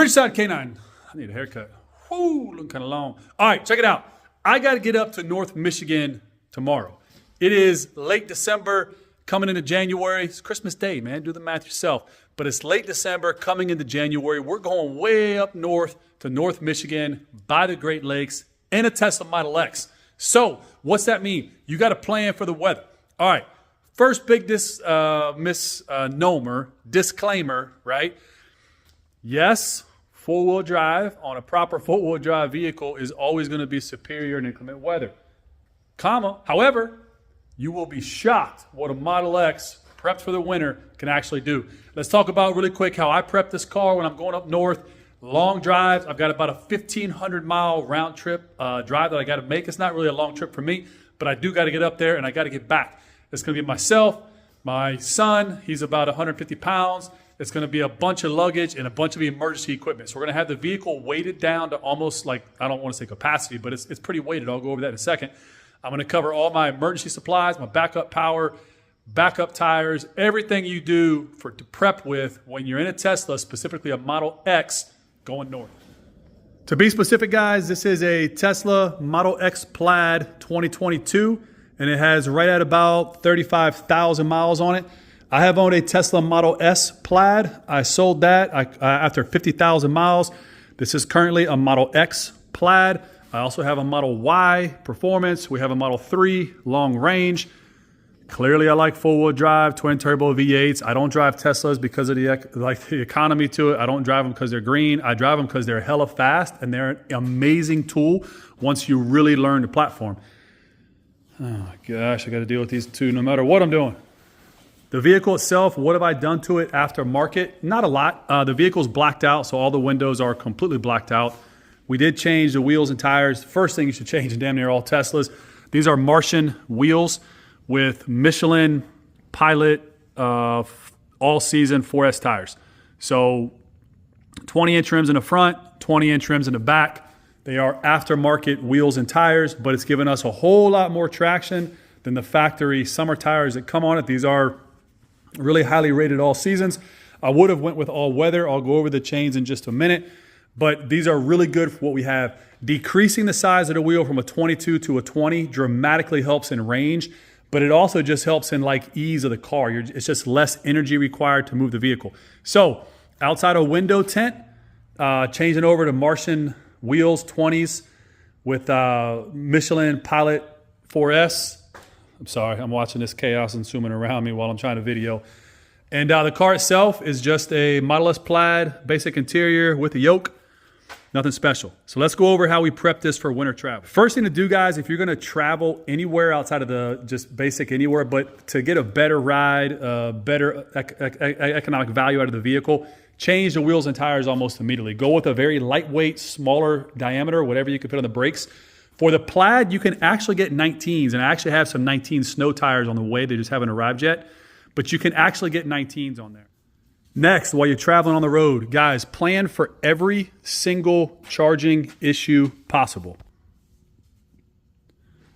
Bridgeside Canine. I need a haircut. Whoo, looking kind of long. All right, check it out. I got to get up to North Michigan tomorrow. It is late December, coming into January. It's Christmas Day, man. Do the math yourself. But it's late December, coming into January. We're going way up north to North Michigan by the Great Lakes in a Tesla Model X. So what's that mean? You got to plan for the weather. All right. First big misnomer, disclaimer, right? Yes, four-wheel drive on a proper four-wheel drive vehicle is always going to be superior in inclement weather. However, you will be shocked what a Model X prepped for the winter can actually do. Let's talk about really quick how I prep this car when I'm going up north. Long drives. I've got about a 1,500-mile round trip drive that I got to make. It's not really a long trip for me, but I do got to get up there and I got to get back. It's going to be myself, my son. He's about 150 pounds. It's going to be a bunch of luggage and a bunch of emergency equipment. So we're going to have the vehicle weighted down to almost like, I don't want to say capacity, but it's pretty weighted. I'll go over that in a second. I'm going to cover all my emergency supplies, my backup power, backup tires, everything you do to prep with when you're in a Tesla, specifically a Model X going north. To be specific, guys, this is a Tesla Model X Plaid 2022, and it has right at about 35,000 miles on it. I have owned a Tesla Model S Plaid. I sold that after 50,000 miles. This is currently a Model X Plaid. I also have a Model Y Performance. We have a Model 3 Long Range. Clearly, I like four-wheel drive, twin-turbo V8s. I don't drive Teslas because of the economy to it. I don't drive them because they're green. I drive them because they're hella fast, and they're an amazing tool once you really learn the platform. Oh, my gosh, I got to deal with these two no matter what I'm doing. The vehicle itself, what have I done to it after market? Not a lot. The vehicle's blacked out, so all the windows are completely blacked out. We did change the wheels and tires. First thing you should change in damn near all Teslas. These are Martian wheels with Michelin Pilot all-season 4S tires. So 20-inch rims in the front, 20-inch rims in the back. They are aftermarket wheels and tires, but it's given us a whole lot more traction than the factory summer tires that come on it. These are really highly rated all seasons. I would have went with all weather. I'll go over the chains in just a minute, but these are really good for what we have. Decreasing the size of the wheel from a 22 to a 20 dramatically helps in range, but it also just helps in like ease of the car. It's just less energy required to move the vehicle. So outside of window tint, changing over to Martian wheels, 20s with Michelin Pilot 4S. I'm sorry, I'm watching this chaos and zooming around me while I'm trying to video. And the car itself is just a Model S Plaid, basic interior with a yoke. Nothing special. So let's go over how we prep this for winter travel. First thing to do, guys, if you're going to travel anywhere outside of the just basic anywhere, but to get a better ride, better economic value out of the vehicle, change the wheels and tires almost immediately. Go with a very lightweight, smaller diameter, whatever you can put on the brakes. For the Plaid, you can actually get 19s, and I actually have some 19 snow tires on the way. They just haven't arrived yet, but you can actually get 19s on there. Next, while you're traveling on the road, guys, plan for every single charging issue possible.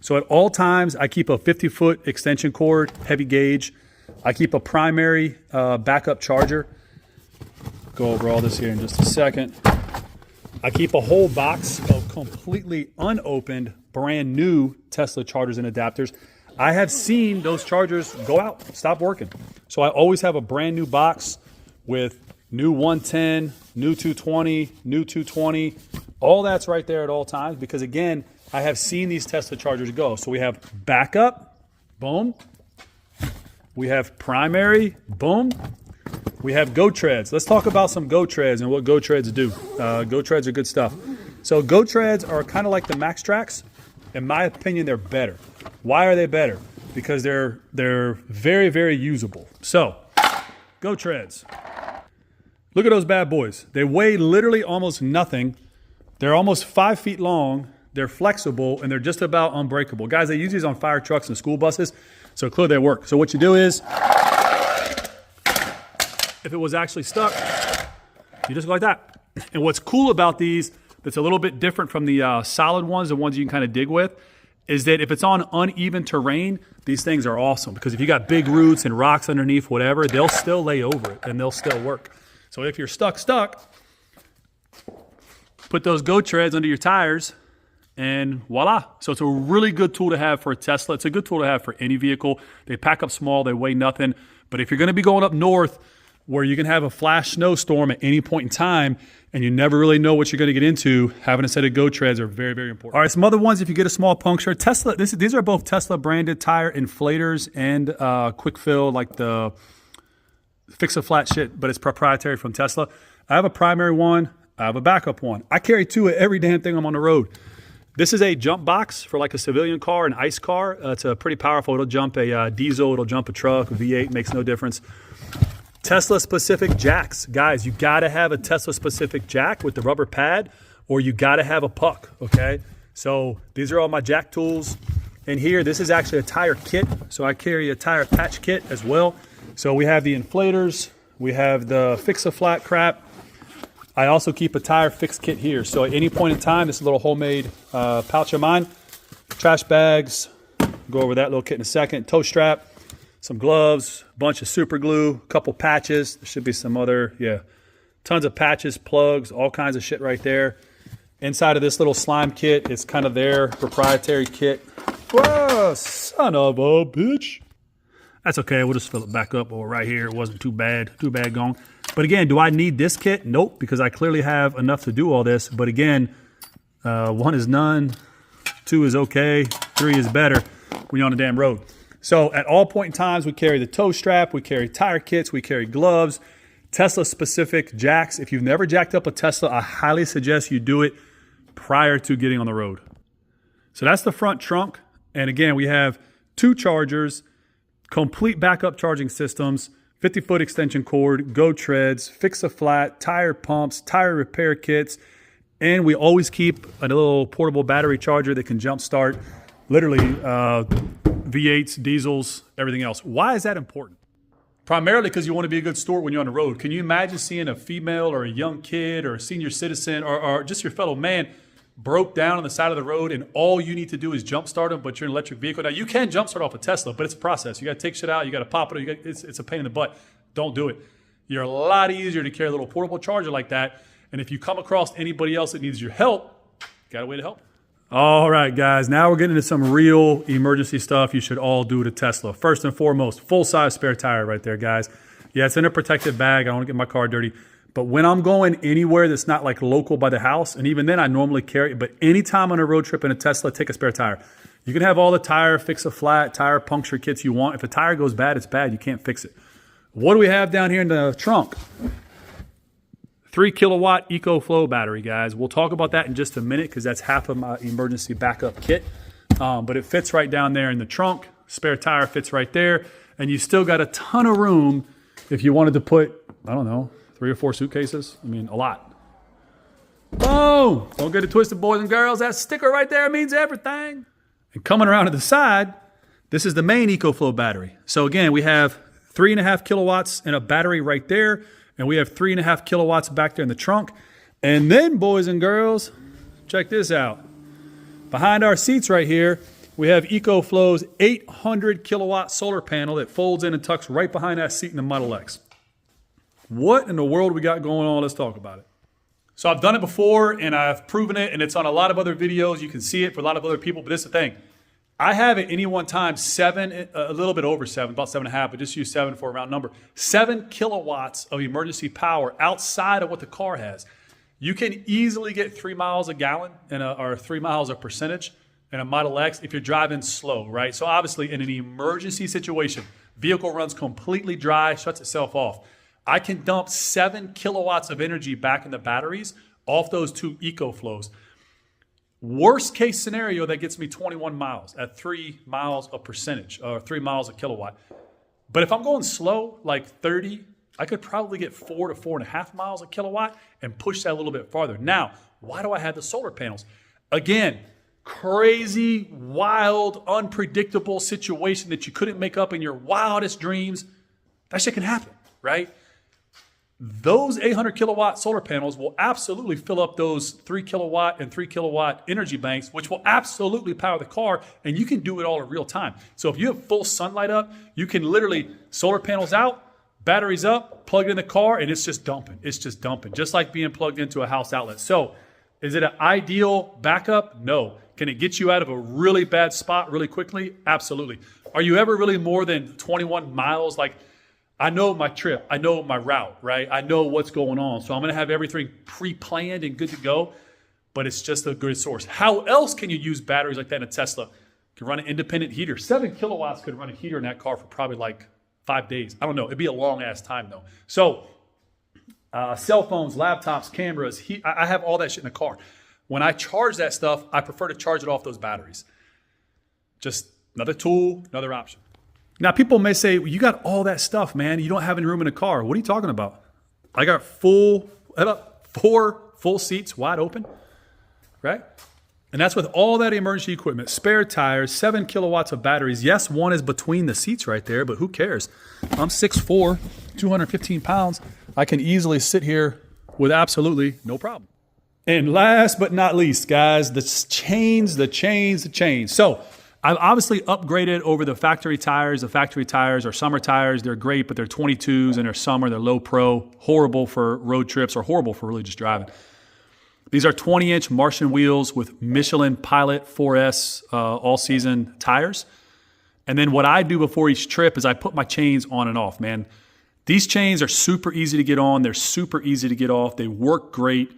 So at all times, I keep a 50-foot extension cord, heavy gauge. I keep a primary backup charger. Go over all this here in just a second. I keep a whole box of completely unopened, brand new Tesla chargers and adapters. I have seen those chargers go out, stop working. So I always have a brand new box with new 110, new 220, new 220. All that's right there at all times because, again, I have seen these Tesla chargers go. So we have backup, boom. We have primary, boom. We have Go Treads. Let's talk about some Go Treads and what Go Treads do. Go Treads are good stuff. So Go Treads are kind of like the Max Tracks. In my opinion, they're better. Why are they better? Because they're very, very usable. So Go Treads. Look at those bad boys. They weigh literally almost nothing. They're almost 5 feet long. They're flexible, and they're just about unbreakable. Guys, they use these on fire trucks and school buses, so clearly they work. So what you do is, if it was actually stuck, you just go like that. And what's cool about these that's a little bit different from the solid ones, the ones you can kind of dig with, is that if it's on uneven terrain, these things are awesome. Because if you got big roots and rocks underneath, whatever, they'll still lay over it, and they'll still work. So if you're stuck, Put those Go treads under your tires, and voila. So it's a really good tool to have for a Tesla. It's a good tool to have for any vehicle. They pack up small, they weigh nothing. But if you're gonna be going up north where you can have a flash snowstorm at any point in time and you never really know what you're gonna get into, having a set of Go treads are very, very important. All right, some other ones if you get a small puncture. Tesla, these are both Tesla branded tire inflators and quick fill, like the fix-a-flat shit, but it's proprietary from Tesla. I have a primary one, I have a backup one. I carry two of every damn thing I'm on the road. This is a jump box for like a civilian car, an ICE car. It's a pretty powerful. It'll jump a diesel, it'll jump a truck, a V8, makes no difference. Tesla specific jacks. Guys, you gotta have a Tesla specific jack with the rubber pad, or you gotta have a puck, okay? So these are all my jack tools. And here, this is actually a tire kit. So I carry a tire patch kit as well. So we have the inflators, we have the fix-a-flat crap. I also keep a tire fix kit here. So at any point in time, this is a little homemade pouch of mine. Trash bags, go over that little kit in a second. Toe strap, some gloves, bunch of super glue, a couple patches. There should be some other, tons of patches, plugs, all kinds of shit right there. Inside of this little slime kit, it's kind of their proprietary kit. Whoa, son of a bitch. That's okay, we'll just fill it back up or right here. It wasn't too bad gone. But again, do I need this kit? Nope, because I clearly have enough to do all this. But again, 1 is none, 2 is okay, 3 is better when you're on the damn road. So at all point in times, we carry the toe strap, we carry tire kits, we carry gloves, Tesla specific jacks. If you've never jacked up a Tesla, I highly suggest you do it prior to getting on the road. So that's the front trunk. And again, we have 2 chargers, complete backup charging systems, 50-foot extension cord, Go treads, fix-a-flat, tire pumps, tire repair kits, and we always keep a little portable battery charger that can jump start literally V8s, diesels, everything else. Why is that important? Primarily because you want to be a good steward when you're on the road. Can you imagine seeing a female or a young kid or a senior citizen or just your fellow man broke down on the side of the road and all you need to do is jump start them, but you're an electric vehicle. Now, you can jump start off a Tesla, but it's a process. You got to take shit out. You got to pop it. It's a pain in the butt. Don't do it. You're a lot easier to carry a little portable charger like that. And if you come across anybody else that needs your help, got a way to help. All right, guys. Now we're getting into some real emergency stuff you should all do to Tesla. First and foremost, full-size spare tire right there, guys. Yeah, it's in a protected bag. I don't want to get my car dirty. But when I'm going anywhere that's not like local by the house, and even then I normally carry it, but anytime on a road trip in a Tesla, take a spare tire. You can have all the tire, fix-a-flat, tire puncture kits you want. If a tire goes bad, it's bad. You can't fix it. What do we have down here in the trunk? 3 kilowatt EcoFlow battery, guys. We'll talk about that in just a minute because that's half of my emergency backup kit. But it fits right down there in the trunk. Spare tire fits right there. And you still got a ton of room if you wanted to put, I don't know, 3 or 4 suitcases. I mean, a lot. Boom! Don't get it twisted, boys and girls. That sticker right there means everything. And coming around to the side, this is the main EcoFlow battery. So again, we have 3.5 kilowatts in a battery right there. And we have 3.5 kilowatts back there in the trunk. And then, boys and girls, check this out. Behind our seats right here, we have EcoFlow's 800 kilowatt solar panel that folds in and tucks right behind that seat in the Model X. What in the world we got going on? Let's talk about it. So I've done it before and I've proven it, and it's on a lot of other videos. You can see it for a lot of other people, but this is the thing. I have at any one time a little bit over 7, about 7.5, but just use 7 for a round number. 7 kilowatts of emergency power outside of what the car has. You can easily get 3 miles a gallon or 3 miles a percentage in a Model X if you're driving slow, right? So obviously in an emergency situation, vehicle runs completely dry, shuts itself off. I can dump 7 kilowatts of energy back in the batteries off those 2 EcoFlows. Worst case scenario, that gets me 21 miles at 3 miles a percentage, or 3 miles a kilowatt. But if I'm going slow, like 30, I could probably get 4 to 4.5 miles a kilowatt and push that a little bit farther. Now, why do I have the solar panels? Again, crazy, wild, unpredictable situation that you couldn't make up in your wildest dreams. That shit can happen, right? Those 800 kilowatt solar panels will absolutely fill up those 3 kilowatt and 3 kilowatt energy banks, which will absolutely power the car, and you can do it all in real time. So if you have full sunlight up, you can literally solar panels out, batteries up, plug it in the car, and it's just dumping. It's just dumping, just like being plugged into a house outlet. So Is it an ideal backup? No. Can it get you out of a really bad spot really quickly? Absolutely. Are you ever really more than 21 miles? Like, I know my trip. I know my route, right? I know what's going on. So I'm going to have everything pre-planned and good to go, but it's just a good source. How else can you use batteries like that in a Tesla? You can run an independent heater. 7 kilowatts could run a heater in that car for probably like 5 days. I don't know. It'd be a long ass time though. So cell phones, laptops, cameras, I have all that shit in the car. When I charge that stuff, I prefer to charge it off those batteries. Just another tool, another option. Now, people may say, well, you got all that stuff, man. You don't have any room in the car. What are you talking about? I got 4 full seats wide open, right? And that's with all that emergency equipment, spare tires, 7 kilowatts of batteries. Yes, one is between the seats right there, but who cares? I'm 6'4", 215 pounds. I can easily sit here with absolutely no problem. And last but not least, guys, the chains. So I've obviously upgraded over the factory tires. The factory tires are summer tires. They're great, but they're 22s and they're summer. They're low pro, horrible for road trips or horrible for really just driving. These are 20-inch Martian wheels with Michelin Pilot 4S all-season tires. And then what I do before each trip is I put my chains on and off, man. These chains are super easy to get on. They're super easy to get off. They work great.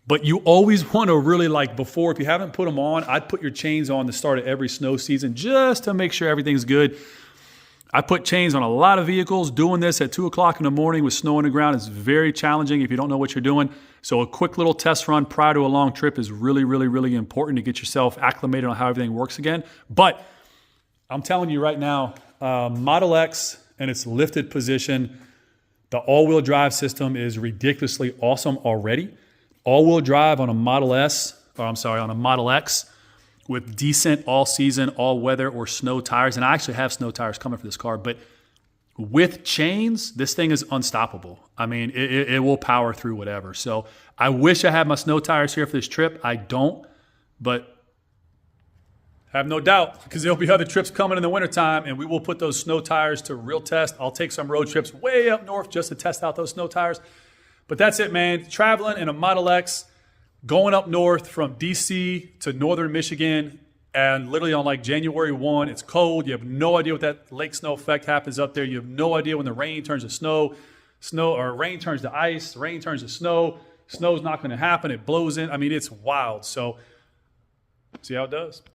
But you always want to really, like, before, if you haven't put them on, I'd put your chains on the start of every snow season just to make sure everything's good. I put chains on a lot of vehicles. Doing this at 2 o'clock in the morning with snow on the ground is very challenging if you don't know what you're doing. So a quick little test run prior to a long trip is really, really, really important to get yourself acclimated on how everything works again. But I'm telling you right now, Model X and its lifted position, the all-wheel drive system is ridiculously awesome already. All-wheel drive on a Model on a Model X with decent all-season, all-weather or snow tires. And I actually have snow tires coming for this car. But with chains, this thing is unstoppable. I mean, it will power through whatever. So I wish I had my snow tires here for this trip. I don't, but have no doubt because there'll be other trips coming in the wintertime and we will put those snow tires to real test. I'll take some road trips way up north just to test out those snow tires. But that's it, man. Traveling in a Model X, going up north from DC to northern Michigan, and literally on like January 1, it's cold. You have no idea what that lake snow effect happens up there. You have no idea when the rain turns to snow, or rain turns to ice, rain turns to snow. Snow's not going to happen. It blows in. I mean, it's wild. So see how it does.